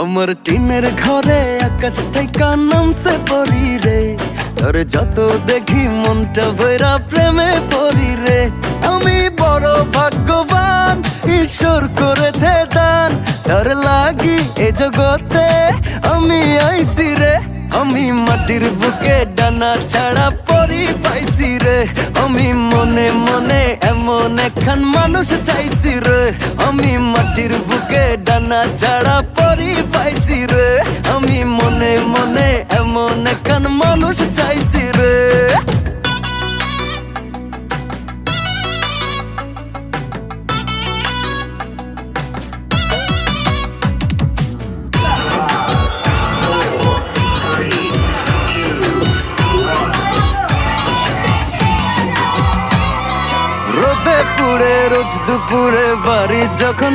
আমার টিনের ঘরে আকাশ থেকে নামছে পরি রে, তোর যত দেখি মনটা ভৈরা প্রেমে পরি রে। আমি বড় ভাগ্যবান, ঈশ্বর করেছে দান, তোর লাগি এ জগতে আমি আইছি রে। আমি মাটির বুকে ডানা ছাড়া পরি পাইছি রে, আমি মনে মনে এমন একখান মানুষ চাইছি রে। আমি মাটির বুকে ডানা ছাড়া পরি পাইছি রে, আমি মনে মনে এমন একখান মানুষ চাইছি রে। রোদে পুড়ে রোজ দুপুরে বাড়ি যখন